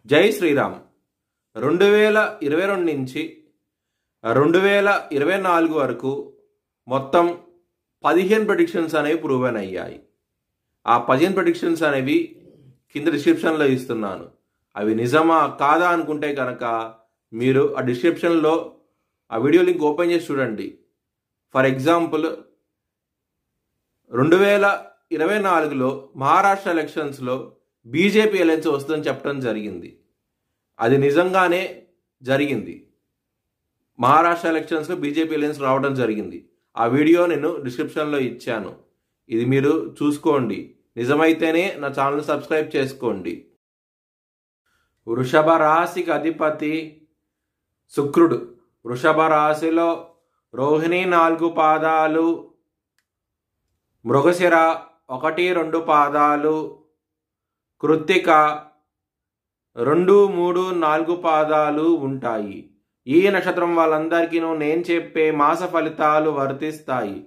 జై శ్రీరామ్. 2022 నుంచి 2024 వరకు మొత్తం 15 ప్రెడిక్షన్స్ అనేవి ప్రూవెన్ అయ్యాయి. ఆ 15 ప్రెడిక్షన్స్ అనేవి కింద డిస్క్రిప్షన్లో ఇస్తున్నాను. అవి నిజమా కాదా అనుకుంటే కనుక మీరు ఆ డిస్క్రిప్షన్లో ఆ వీడియో లింక్ ఓపెన్ చేసి చూడండి. ఫర్ ఎగ్జాంపుల్ 2024లో మహారాష్ట్ర ఎలక్షన్స్లో బీజేపీ అలయన్స్ వస్తుందని చెప్పడం జరిగింది. అది నిజంగానే జరిగింది. మహారాష్ట్ర ఎలక్షన్స్లో బీజేపీ అలయన్స్ రావడం జరిగింది. ఆ వీడియో నేను డిస్క్రిప్షన్లో ఇచ్చాను. ఇది మీరు చూసుకోండి. నిజమైతేనే నా ఛానల్ సబ్స్క్రైబ్ చేసుకోండి. వృషభ రాశికి అధిపతి శుక్రుడు. వృషభ రాశిలో రోహిణి 4 పాదాలు, మృగశిర 1-2 పాదాలు, కృత్తిక 2, 3, 4 పాదాలు ఉంటాయి. ఈ నక్షత్రం వాళ్ళందరికీ నేను చెప్పే మాస ఫలితాలు వర్తిస్తాయి.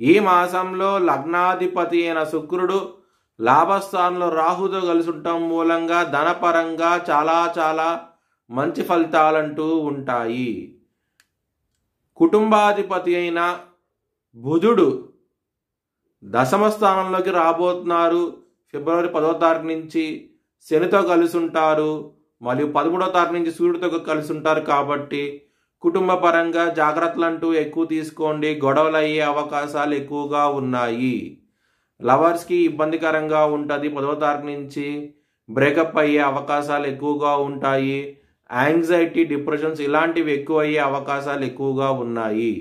ఈ మాసంలో లగ్నాధిపతి అయిన శుక్రుడు లాభస్థానంలో రాహుతో కలిసి ఉండటం మూలంగా ధనపరంగా చాలా మంచి ఫలితాలంటూ ఉంటాయి. కుటుంబాధిపతి అయిన బుధుడు దశమ స్థానంలోకి రాబోతున్నారు. ఫిబ్రవరి 10వ తారీఖు నుంచి శనితో కలిసి ఉంటారు. మరియు 13వ తారీఖు నుంచి సూర్యుడితో కలిసి ఉంటారు. కాబట్టి కుటుంబ పరంగా జాగ్రత్తలు అంటూ ఎక్కువ తీసుకోండి. గొడవలు అయ్యే అవకాశాలు ఎక్కువగా ఉన్నాయి. లవర్స్కి ఇబ్బందికరంగా ఉంటుంది. 10వ తారీఖు నుంచి బ్రేకప్ అయ్యే అవకాశాలు ఎక్కువగా ఉంటాయి. యాంగ్జైటీ, డిప్రెషన్స్ ఇలాంటివి ఎక్కువ అయ్యే అవకాశాలు ఎక్కువగా ఉన్నాయి.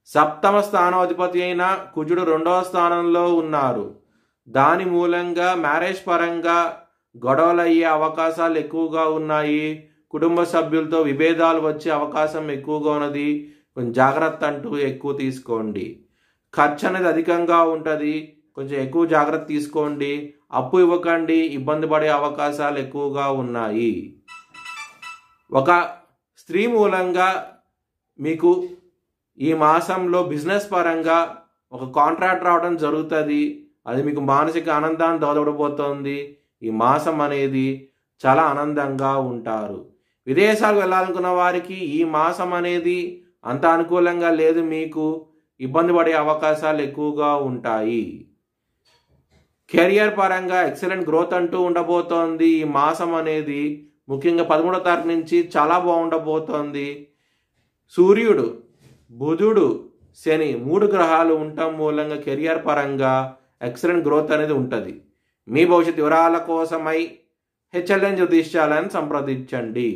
సప్తమ స్థానాధిపతి అయిన కుజుడు 2వ స్థానంలో ఉన్నారు. దాని మూలంగా మ్యారేజ్ పరంగా గొడవలు అయ్యే అవకాశాలు ఎక్కువగా ఉన్నాయి. కుటుంబ సభ్యులతో విభేదాలు వచ్చే అవకాశం ఎక్కువగా ఉన్నది. కొంచెం జాగ్రత్త అంటూ ఎక్కువ తీసుకోండి. ఖర్చు అనేది అధికంగా ఉంటుంది. కొంచెం ఎక్కువ జాగ్రత్త తీసుకోండి. అప్పు ఇవ్వకండి. ఇబ్బంది పడే అవకాశాలు ఎక్కువగా ఉన్నాయి. ఒక స్త్రీ మూలంగా మీకు ఈ మాసంలో బిజినెస్ పరంగా ఒక కాంట్రాక్ట్ రావడం జరుగుతుంది. అది మీకు మానసిక ఆనందాన్ని దోహదపడబోతోంది. ఈ మాసం అనేది చాలా ఆనందంగా ఉంటారు. విదేశాలకు వెళ్ళాలనుకున్న వారికి ఈ మాసం అనేది అంత అనుకూలంగా లేదు. మీకు ఇబ్బంది పడే అవకాశాలు ఎక్కువగా ఉంటాయి. కెరియర్ పరంగా ఎక్సలెంట్ గ్రోత్ అంటూ ఉండబోతోంది. ఈ మాసం అనేది ముఖ్యంగా 13వ తారీఖు నుంచి చాలా బాగుండబోతోంది. సూర్యుడు, బుధుడు, శని 3 గ్రహాలు ఉండటం మూలంగా కెరియర్ పరంగా ఎక్సలెంట్ గ్రోత్ అనేది ఉంటుంది. మీ భవిష్యత్ వివరాల కోసమై HLN జ్యోతిష్యాలను సంప్రదించండి.